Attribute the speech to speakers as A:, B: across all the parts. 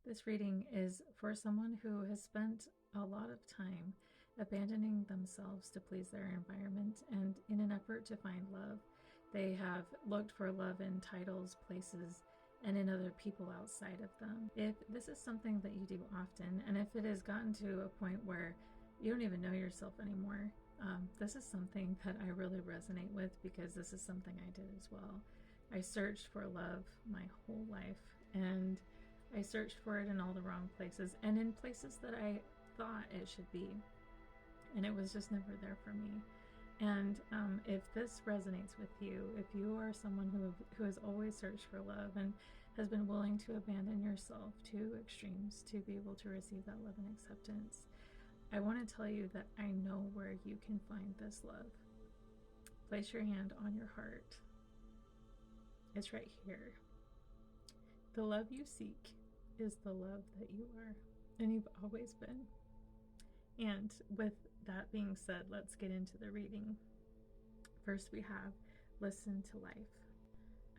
A: This reading is for someone who has spent a lot of time abandoning themselves to please their environment, and in an effort to find love, they have looked for love in titles, places, and in other people outside of them. If this is something that you do often, and if it has gotten to a point where you don't even know yourself anymore, this is something that I really resonate with, because this is something I did as well. I searched for love my whole life, and I searched for it in all the wrong places and in places that I thought it should be. And it was just never there for me. And if this resonates with you, if you are someone who has always searched for love and has been willing to abandon yourself to extremes to be able to receive that love and acceptance, I want to tell you that I know where you can find this love. Place your hand on your heart. It's right here. The love you seek is the love that you are, and you've always been. And with that being said, let's get into the reading. First, we have listen to life.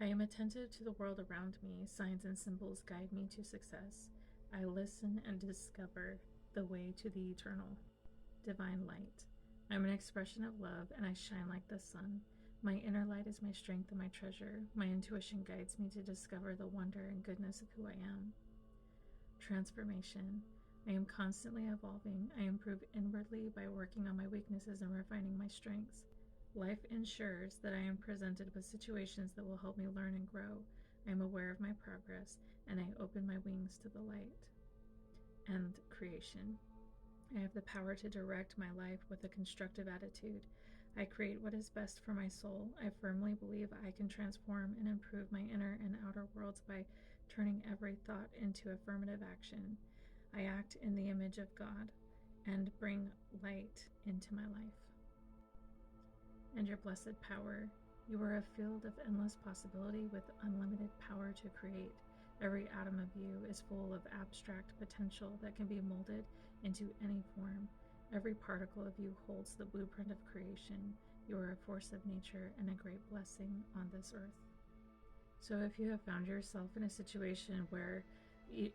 A: I am attentive to the world around me. Signs and symbols guide me to success. I listen and discover the way to the eternal, divine light. I'm an expression of love, and I shine like the sun. My inner light is my strength and my treasure. My intuition guides me to discover the wonder and goodness of who I am. Transformation. I am constantly evolving. I improve inwardly by working on my weaknesses and refining my strengths. Life ensures that I am presented with situations that will help me learn and grow. I am aware of my progress, and I open my wings to the light. And creation. I have the power to direct my life with a constructive attitude. I create what is best for my soul. I firmly believe I can transform and improve my inner and outer worlds by turning every thought into affirmative action. I act in the image of God and bring light into my life. And your blessed power. You are a field of endless possibility with unlimited power to create. Every atom of you is full of abstract potential that can be molded into any form. Every particle of you holds the blueprint of creation. You are a force of nature and a great blessing on this earth. So if you have found yourself in a situation where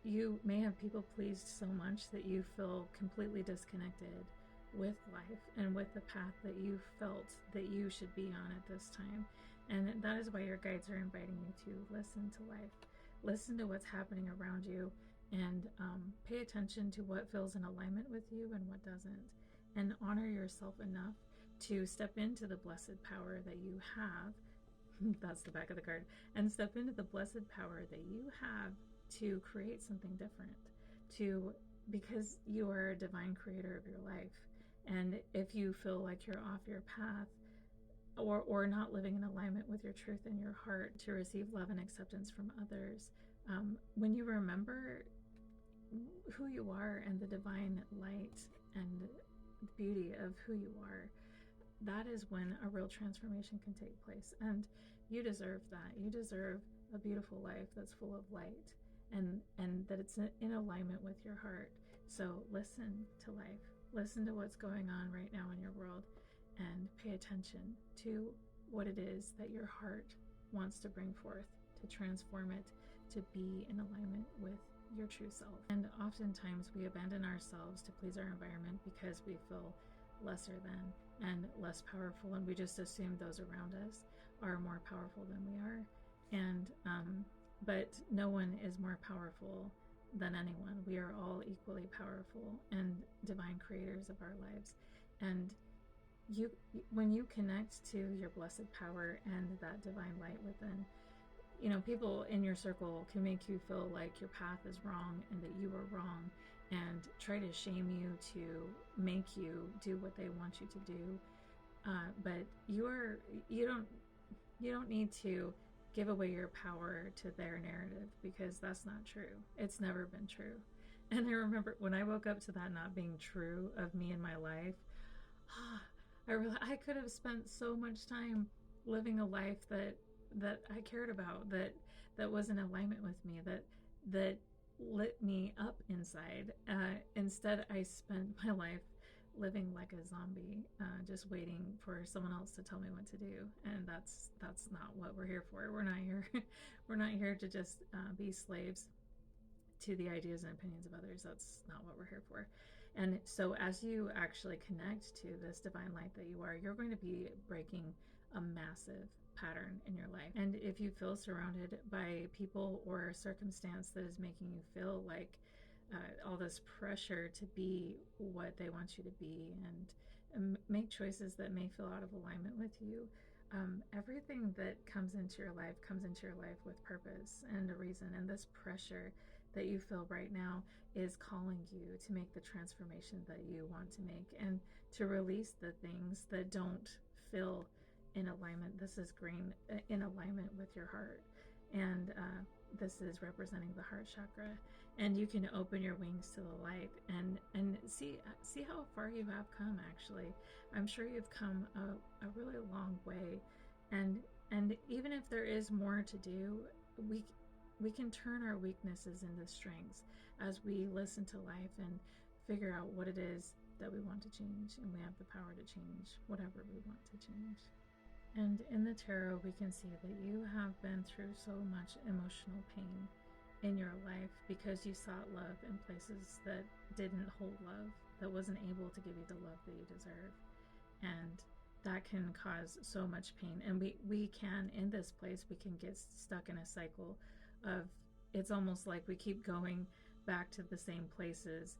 A: you may have people pleased so much that you feel completely disconnected with life and with the path that you felt that you should be on at this time, and that is why your guides are inviting you to listen to life. Listen to what's happening around you, and pay attention to what feels in alignment with you and what doesn't, and honor yourself enough to step into the blessed power that you have. That's the back of the card. And step into the blessed power that you have to create something different, because you are a divine creator of your life. And if you feel like you're off your path, or not living in alignment with your truth and your heart to receive love and acceptance from others, when you remember who you are and the divine light and beauty of who you are, that is when a real transformation can take place. And you deserve that. You deserve a beautiful life that's full of light, and that it's in alignment with your heart. So listen to life. Listen to what's going on right now in your world, and pay attention to what it is that your heart wants to bring forth, to transform it, to be in alignment with your true self. And oftentimes we abandon ourselves to please our environment because we feel lesser than and less powerful, and we just assume those around us are more powerful than we are. And but no one is more powerful than anyone. We are all equally powerful and divine creators of our lives. And when you connect to your blessed power and that divine light within, people in your circle can make you feel like your path is wrong and that you are wrong, and try to shame you to make you do what they want you to do. But you don't need to give away your power to their narrative, because that's not true. It's never been true. And I remember when I woke up to that not being true of me and my life, I could have spent so much time living a life that I cared about, that was in alignment with me, that lit me up inside. Instead, I spent my life living like a zombie, just waiting for someone else to tell me what to do. And that's not what we're here for. We're not here we're not here to just be slaves to the ideas and opinions of others. That's not what we're here for. And so as you actually connect to this divine light that you are, you're going to be breaking a massive pattern in your life. And if you feel surrounded by people or circumstance that is making you feel like all this pressure to be what they want you to be, and make choices that may feel out of alignment with you, everything that comes into your life comes into your life with purpose and a reason. And this pressure that you feel right now is calling you to make the transformation that you want to make, and to release the things that don't feel in alignment. This is green, in alignment with your heart, and this is representing the heart chakra. And you can open your wings to the light and see how far you have come. Actually, I'm sure you've come a really long way, and even if there is more to do, we can turn our weaknesses into strengths as we listen to life and figure out what it is that we want to change, and we have the power to change whatever we want to change. And in the tarot, we can see that you have been through so much emotional pain in your life because you sought love in places that didn't hold love, that wasn't able to give you the love that you deserve. And that can cause so much pain. And we can, in this place, we can get stuck in a cycle of, it's almost like we keep going back to the same places,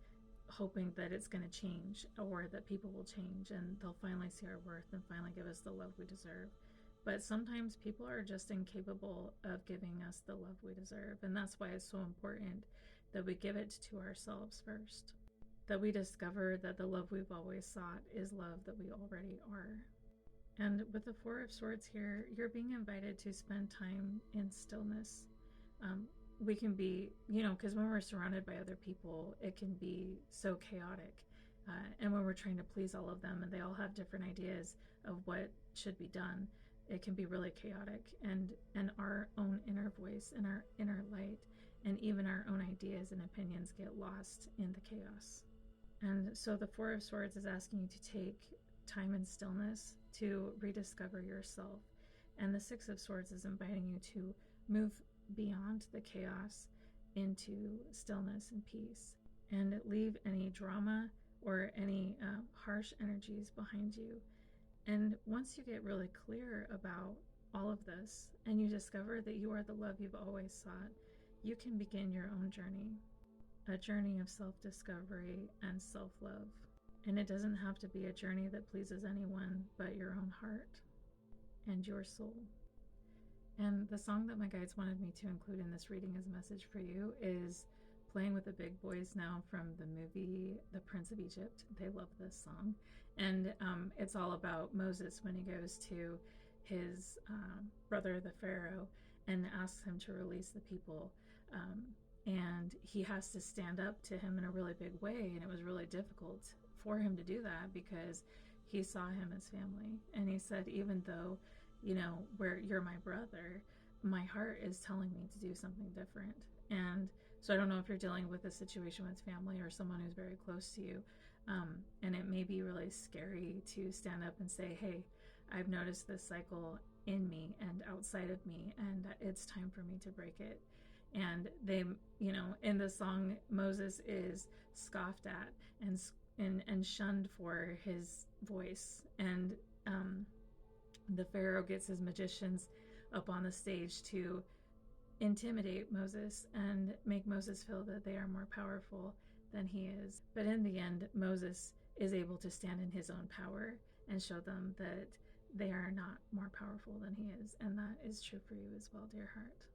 A: hoping that it's going to change, or that people will change and they'll finally see our worth and finally give us the love we deserve. But sometimes people are just incapable of giving us the love we deserve. And that's why it's so important that we give it to ourselves first, that we discover that the love we've always sought is love that we already are. And with the Four of Swords here, you're being invited to spend time in stillness. We can be, because when we're surrounded by other people, it can be so chaotic. And when we're trying to please all of them and they all have different ideas of what should be done, it can be really chaotic. And our own inner voice and our inner light and even our own ideas and opinions get lost in the chaos. And so the Four of Swords is asking you to take time in stillness to rediscover yourself. And the Six of Swords is inviting you to move beyond the chaos into stillness and peace, and leave any drama or any harsh energies behind you. And once you get really clear about all of this and you discover that you are the love you've always sought, you can begin your own journey, a journey of self-discovery and self-love. And it doesn't have to be a journey that pleases anyone but your own heart and your soul. And the song that my guides wanted me to include in this reading as a message for you is Playing with the Big Boys Now from the movie The Prince of Egypt. They love this song. And it's all about Moses when he goes to his brother, the Pharaoh, and asks him to release the people. And he has to stand up to him in a really big way. And it was really difficult for him to do that because he saw him as family. And he said, even though where you're my brother, my heart is telling me to do something different. And so I don't know if you're dealing with a situation with family or someone who's very close to you, and it may be really scary to stand up and say, hey, I've noticed this cycle in me and outside of me, and it's time for me to break it. And they, in the song, Moses is scoffed at and shunned for his voice. And the Pharaoh gets his magicians up on the stage to intimidate Moses and make Moses feel that they are more powerful than he is. But in the end, Moses is able to stand in his own power and show them that they are not more powerful than he is. And that is true for you as well, dear heart.